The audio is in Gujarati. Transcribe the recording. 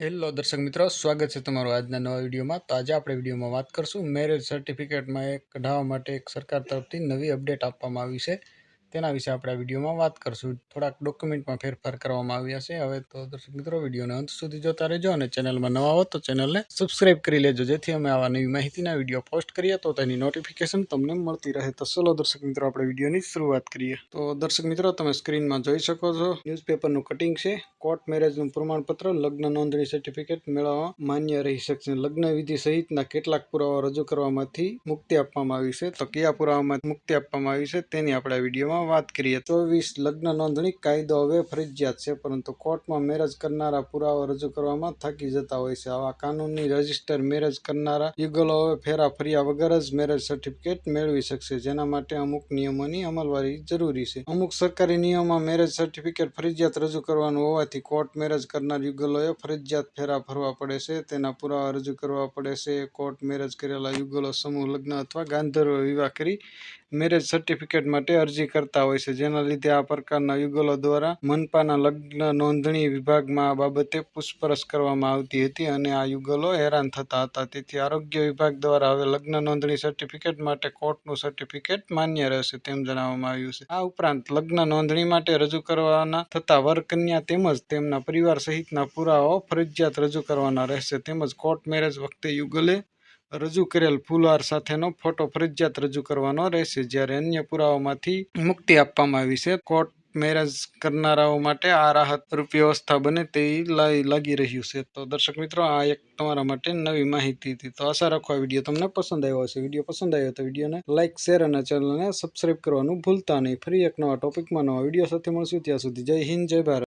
હેલો દર્શક મિત્રો, સ્વાગત છે તમારું આજના નવા વિડીયોમાં. તો આજે આપણે વિડીયોમાં વાત કરશું મેરેજ સર્ટિફિકેટમાં એક કઢાવવા માટે એક સરકાર તરફથી નવી અપડેટ આપવામાં આવી છે. તેના વિશે આપણે આ વિડીયોમાં વાત કરશું. થોડાક ડોક્યુમેન્ટમાં ફેરફાર કરવામાં આવ્યા છે. હવે તો દર્શક મિત્રો, વિડીયોને અંત સુધી જોતા રહેજો અને ચેનલમાં નવા હો તો ચેનલને સબસ્ક્રાઇબ કરી લેજો, જેથી અમે આવા નવી માહિતીના વિડીયો પોસ્ટ કરીએ તો તેની નોટિફિકેશન તમને મળતી રહે. તો ચલો દર્શક મિત્રો, આપણે વિડીયોની શરૂઆત કરીએ. તો દર્શક મિત્રો, તમે સ્ક્રીનમાં જોઈ શકો છો ન્યૂઝપેપરનું કટિંગ છે. કોર્ટ મેરેજનું પ્રમાણપત્ર, લગ્ન નોંધણી સર્ટિફિકેટ મેળવવા માન્ય રહી શકશે. લગ્ન વિધિ સહિતના કેટલાક પુરાવા રજૂ કરવામાંથી મુક્તિ આપવામાં આવી છે. તો કયા પુરાવામાં મુક્તિ આપવામાં આવી છે તેની આપણે આ વિડીયોમાં વાત કરીએ. 24 લગ્ન નોંધણી કાયદો હવે ફરજિયાત છે, પરંતુ કોર્ટમાં મેરેજ કરનારા પુરાવા રજૂ કરવામાં થાકી જતા હોય છે. આવા કાનૂની રજીસ્ટર મેરેજ કરનારા યુગલો હવે ફેરા ફર્યા વગર જ મેરેજ સર્ટિફિકેટ મેળવી શકશે, જેના માટે અમુક નિયમોની અમલવારી જરૂરી છે. અમુક સરકારી નિયમોમાં મેરેજ સર્ટિફિકેટ ફરજિયાત રજૂ કરવાનું હોવાથી કોર્ટ મેરેજ કરનાર યુગલોએ ફરજિયાત ફેરા ફરવા પડે છે, તેના પુરાવા રજૂ કરવા પડે છે. કોર્ટ મેરેજ કરેલા યુગલો સમૂહ લગ્ન અથવા ગાંધર્વ વિવાહ કરી મેરેજ સર્ટિફિકેટ માટે અરજી કરતા હોય છે, જેના લીધે આ પ્રકારના યુગલો દ્વારા મનપાના લગ્ન નોંધણી વિભાગમાં આ બાબતે પૂછપરછ કરવામાં આવતી હતી અને આ યુગલો હેરાન થતા હતા. તેથી આરોગ્ય વિભાગ દ્વારા હવે લગ્ન નોંધણી સર્ટિફિકેટ માટે કોર્ટનું સર્ટિફિકેટ માન્ય રહેશે તેમ જણાવવામાં આવ્યું છે. આ ઉપરાંત લગ્ન નોંધણી માટે રજૂ કરવાના થતા વર કન્યા તેમજ તેમના પરિવાર સહિતના પુરાવાઓ ફરજિયાત રજૂ કરવાના રહેશે, તેમજ કોર્ટ મેરેજ વખતે યુગલે રજૂ કરેલ ફૂલહાર સાથેનો ફોટો ફરજિયાત રજૂ કરવાનો રહેશે. જ્યારે અન્ય પુરાવામાંથી મુક્તિ આપવામાં આવી છે. કોર્ટ મેરેજ કરનારાઓ માટે આ રાહત રૂપ વ્યવસ્થા બને તેવી લાગી રહ્યું છે. તો દર્શક મિત્રો, આ એક તમારા માટે નવી માહિતી હતી. તો આશા રાખો આ વિડીયો તમને પસંદ આવ્યો હશે. વિડીયો પસંદ આવ્યો તો વિડીયોને લાઇક, શેર અને ચેનલને સબસ્ક્રાઇબ કરવાનું ભૂલતા નહીં. ફરી એક નવા ટોપિકમાં નવા વિડીયો સાથે મળશું. ત્યાં સુધી જય હિન્દ, જય ભારત.